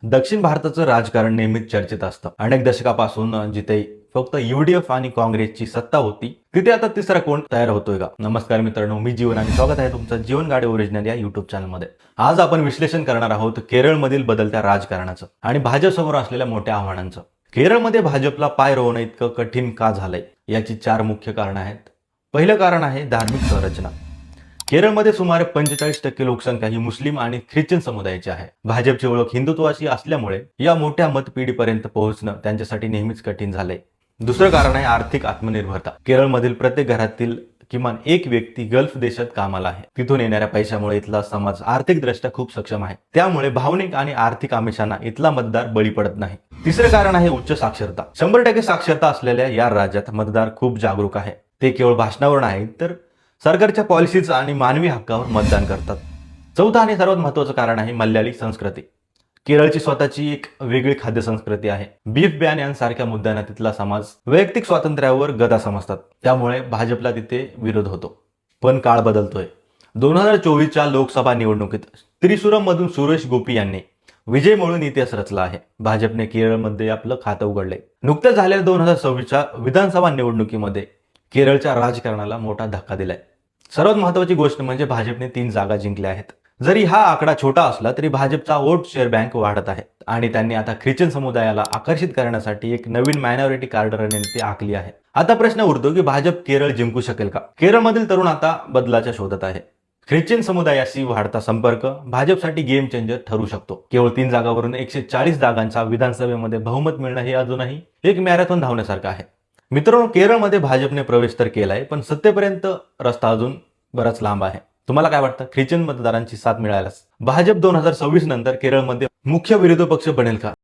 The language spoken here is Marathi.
दक्षिण भारताचं राजकारण नेहमीच चर्चेत असतं. अनेक दशकापासून जिथे फक्त UDF आणि काँग्रेसची सत्ता होती, तिथे आता तिसरा कोण तयार होतोय का? नमस्कार मित्रांनो, मी जीवन आणि स्वागत आहे तुमचं जीवन गाडे ओरिजिनल या युट्यूब चॅनलमध्ये. आज आपण विश्लेषण करणार आहोत केरळमधील बदलत्या राजकारणाचं आणि भाजपसमोर असलेल्या मोठ्या आव्हानांचं. केरळमध्ये भाजपला पाय रोवणं इतकं कठीण का झालंय, याची 4 मुख्य कारणं आहेत. पहिलं कारण आहे धार्मिक संरचना. केरळमध्ये सुमारे 45% लोकसंख्या ही मुस्लिम आणि ख्रिश्चन समुदायाची आहे. भाजपची ओळख हिंदुत्वाशी असल्यामुळे या मोठ्या मतपिढीपर्यंत पोहोचणं त्यांच्यासाठी नेहमीच कठीण झालंय. दुसरं कारण आहे आर्थिक आत्मनिर्भरता. केरळमधील प्रत्येक घरातील किमान एक व्यक्ती गल्फ देशात कामाला आहे. तिथून येणाऱ्या पैशामुळे इथला समाज आर्थिकदृष्ट्या खूप सक्षम आहे. त्यामुळे भावनिक आणि आर्थिक आमिषांना इथला मतदार बळी पडत नाही. तिसरं कारण आहे उच्च साक्षरता. 100% साक्षरता असलेल्या या राज्यात मतदार खूप जागरूक आहे. ते केवळ भाषणावर नाही तर सरकारच्या पॉलिसीज आणि मानवी हक्कावर मतदान करतात. चौथं आणि सर्वात महत्त्वाचं कारण आहे मल्याळी संस्कृती. केरळची स्वतःची एक वेगळी खाद्य संस्कृती आहे. बीफ बॅन यांसारख्या मुद्द्यांना तिथला समाज वैयक्तिक स्वातंत्र्यावर गदा समजतात. त्यामुळे भाजपला तिथे विरोध होतो. पण काळ बदलतोय. 2024च्या लोकसभा निवडणुकीत त्रिशूरमधून सुरेश गोपी यांनी विजय मिळवून इतिहास रचला आहे. भाजपने केरळमध्ये आपलं खातं उघडले. नुकत्याच झालेल्या 2026च्या विधानसभा निवडणुकीमध्ये केरळच्या राजकारणाला मोठा धक्का दिलाय. सर्वात महत्त्वाची गोष्ट म्हणजे भाजपने 3 जागा जिंकल्या आहेत. जरी हा आकडा छोटा असला तरी भाजपचा वोट शेअर बँक वाढत आहे आणि त्यांनी आता ख्रिश्चन समुदायाला आकर्षित करण्यासाठी एक नवीन मायनॉरिटी कार्ड रणनीती आखली आहे. आता प्रश्न उरतो की भाजप केरळ जिंकू शकेल का? केरळमधील तरुण आता बदलाच्या शोधात आहे. ख्रिश्चन समुदायाशी वाढता संपर्क भाजपसाठी गेम चेंजर ठरू शकतो. केवळ 3 जागांवरून 140 जागांचा विधानसभेमध्ये बहुमत मिळणं हे अजूनही एक मॅरेथॉन धावण्यासारखं आहे. मित्रांनो, केरळमध्ये भाजपने प्रवेश तर केलाय, पण सत्तेपर्यंत रस्ता अजून बराच लांब आहे. तुम्हाला काय वाटतं? ख्रिश्चन मतदारांची साथ मिळाल्यास भाजप 2026 नंतर केरळमध्ये मुख्य विरोधी पक्ष बनेल का?